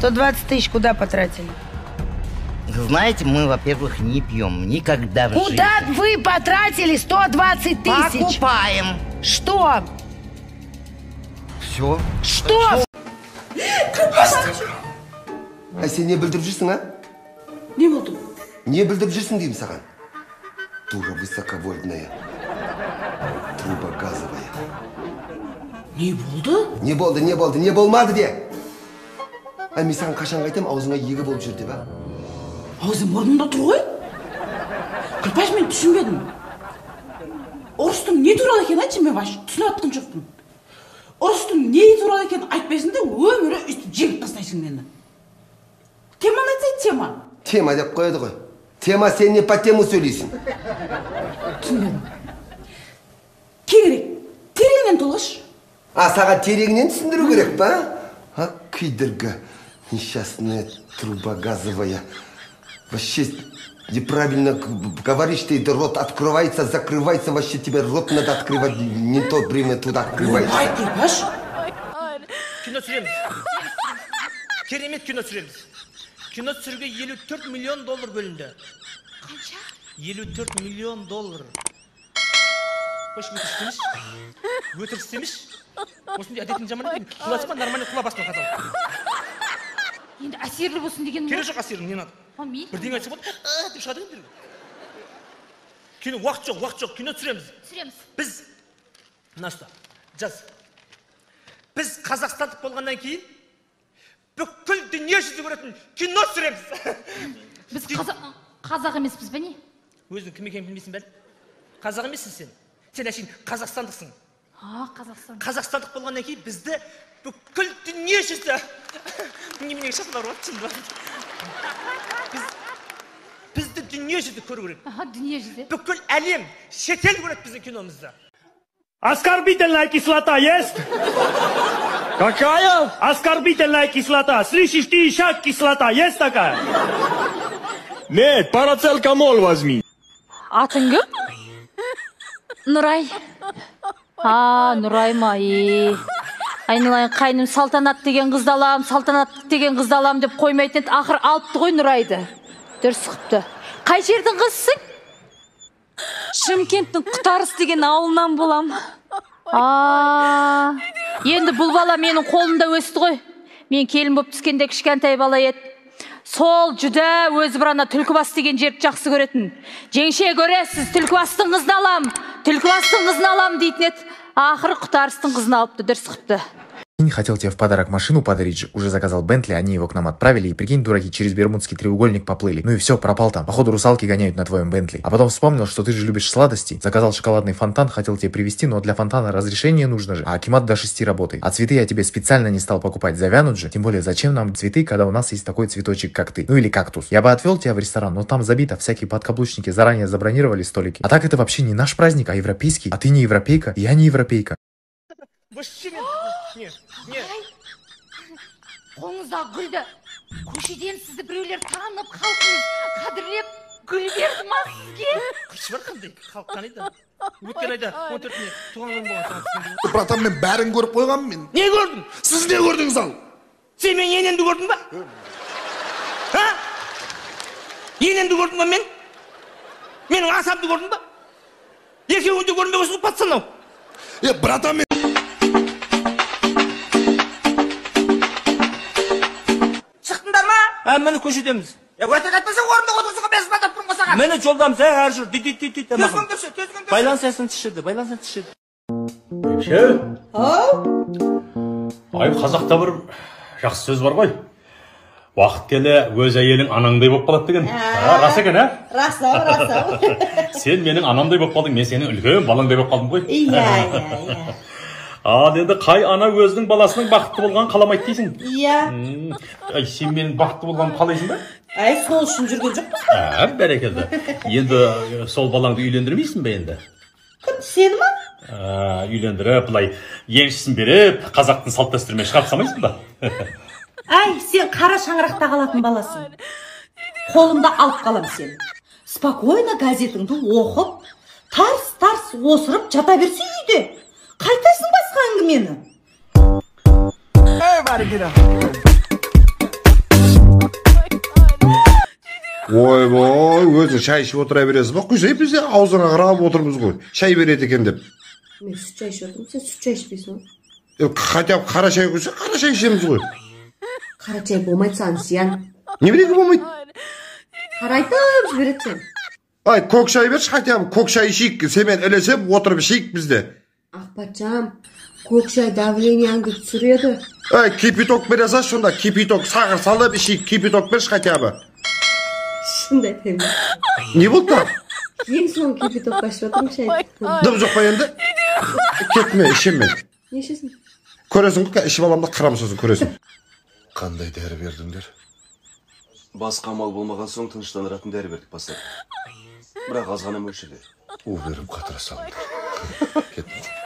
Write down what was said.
120 тысяч куда потратили? Знаете, мы, во-первых, не пьем никогда в жизни. Куда вы потратили 120 тысяч? Покупаем. Что? Все. Что? А сен не білдіріп жүрсің, а? Не болды? Не білдіріп жүрсің деймін саған? Дура высоковольтная. Труба газовая. Не болды? Не болмады де. А мен саған қашан қайтам, аузыңа егі болып жүр деп, а? Аузым орнында тұр ғой? Күлпаш, мен түсінбедім. Ұрыстың не туралы екен айтшы, мен баш түсініп атқан жоқпын. Ұрыстың не туралы екен айтпайсың да өмірі үстіп жеңіп тастайсың мені. Теманы айтсай, тема. Тема деп қояды ғой. Тема, сен не по тему сөйлейсің. Түсінбедім. Кеңірек, тереңнен толғаш. А, саған тереңнен түсіндіру керек па? А, күйдіргі. Несчастная труба газовая. Вообще неправильно говоришь, ты рот открывается, закрывается, вообще тебе рот надо открывать, не то время туда открываешь. Ай, Күлпаш. Кино түсіреміз. Керемет кино түсіреміз. Кино түсіруге 54 миллион доллар бөлінді. Қанша? 54 миллион доллар. Қош, өтір істемеш. Осындай әдетін жаман екен. Құласы ма, нормально құла басына қатал. Енді әсерлі болсын деген Керек жоқ әсерің, не надо? Бірден айтса болды, деп шығады екен. Кино, уақыт жоқ, кино түсіреміз. Біз, мынашта, жаз. Біз қазақстандық болғаннан кейін, бүкіл дүние жүзі көретін кино түсіреміз. Біз қазақ емеспіз бе не? Өзің кім екенін білмейсің бәлі? Қазақ емессің сен. Сен әшейін қазақстандықсың. Қазақстан. Қазақстандық болғаннан кейін бізді бүкіл дүние жүзі. Неменеге шақылар уақытшын бар. Бізді дүние жүзі көру керек. Дүние жүзі. Бүкіл әлем, шетел көреді біздің киномызды. Оскорбительная кислота есть? Какая? Оскорбительная кислота. Слышишь, ты еще кислота есть такая? Нет, парацелкамол возьми. Атың кім? Нұрай. Нұрай ма? Айналайын, қайным салтанат деген қызды алам деп қоймайтын еді. Ақыр алыпты ғой Нұрайды. Дұрыс қыпты. Қай жердің қызсың? Шымкенттің Құтарыс деген ауылынан болам. Енді бұл бала менің қолымда өсті ғой. Мен келін болып түскенде кішкентай бала еді. Сол жүдә өзі бір ана Түлкібас деген жерді жақсы көретін. Жеңше көресіз, Түлкібастың қызын алам дейтін еді. Ақыры Құтарыстың қызын алыпты, дұрыс қыпты. Хотел тебе в подарок машину подарить, уже заказал Бентли, они его к нам отправили, и прикинь, дураки, через Бермудский треугольник поплыли. Ну и все, пропал там. Походу русалки гоняют на твоем Бентли. А потом вспомнил, что ты же любишь сладости. Заказал шоколадный фонтан, хотел тебе привезти, но для фонтана разрешение нужно же. А акимат до 6 работает. А цветы я тебе специально не стал покупать, завянут же. Тем более, зачем нам цветы, когда у нас есть такой цветочек, как ты? Ну или кактус. Я бы отвел тебя в ресторан, но там забито, всякие подкаблучники заранее забронировали столики. А так это вообще не наш праздник, а европейский. А ты не европейка, я не европейка. Қолыңызда гүлді. Көшеден сізді біреулер танып, халқыңыз қадірлеп, гүл берді ма сізге? Күші бар қандай, халық таниды. Өткен айда 14-не туған күн болған. Братан, мен бәрін көріп қойғанмын мен. Не көрдің? Сіз не көрдіңіз ал? Сен мен енемді көрдің ба? Енемді көрдің ба мен? Менің асамды көрдің ба? Екеуіңді көрмей осыны патсанау. Братан, мен... Мені көшедеміз. Өтек айтпасаң орында отырсың, мен сізбен таптың қосаға. Мені жолдамыз, әр жүр, Төзгін дүпші. Байлансасын түшеді. Ай, қазақта бір жақсы сөз бар ғой. Уақыт келе өз әйелің анаңдай болып қалады деген. Рас екен, ә? Рас. Сен менің анамдай болып қалдың, мен сенің үлкен балаңдай болып қалдым ғой. Иә. Ал енді қай ана өзінің баласының бақытты болғанын қаламайды дейсің? Иә. Ай, сен менің бақытты болғанымды қалайсың ба? Ай, сол үшін жүрген жоқпыз ба? Бәрекелді. Енді сол балаңды үйлендірмейсің бе енді? Кім, сені ма? Үйлендіріп, былай еншісін беріп, қазақтың салт дәстүрімен шығарып салмайсың ба? Ай, сен қара шаңырақта қалатын баласың. Қолымда алып қалам сені. Спокойно газетіңді оқып, тарс осырып жата берсе үйде. Қайтасың басқа әңгімені? Everybody get up. Ойбой, өзің шай ішіп отыра бересіз ба? Құйсай біз де аузына қарап отырмыз ғой. Шай береді екен деп. Мен сүт шай ішіп отырмын, сен сүт шай ішпейсің ғой. Хотя бы қара шай құйса, қара шай ішеміз ғой. Қара шай болмайды саған, зиян. Неменеге болмайды? Қарайтып жібереді сен. Ай, көк шай берші, хотя бы көк шай ішейік. Семен ілесіп, отырып ішейік бізде. Ақпатжам, көк шай давленияңды түсіреді. Ай, кипяток бере салшы сонда, кипяток сағыр салып ішейік, кипяток берші хотя бы. Шындай тайма. Не болды да? Ең соң кипятокқа ішіп отырмын шайды. Дым жоқ па енді? Кетме, ішем мен. Не ішесің? Көресің ғой, ішіп аламда қырам сосын көресің. Қандай дәрі бердіңдер? Басқа амал болмаған соң тыныштандыратын дәрі бердік бастап. Бірақ аз ғана мөлшерде. У беріп қатыра салыңдар. Кеттім.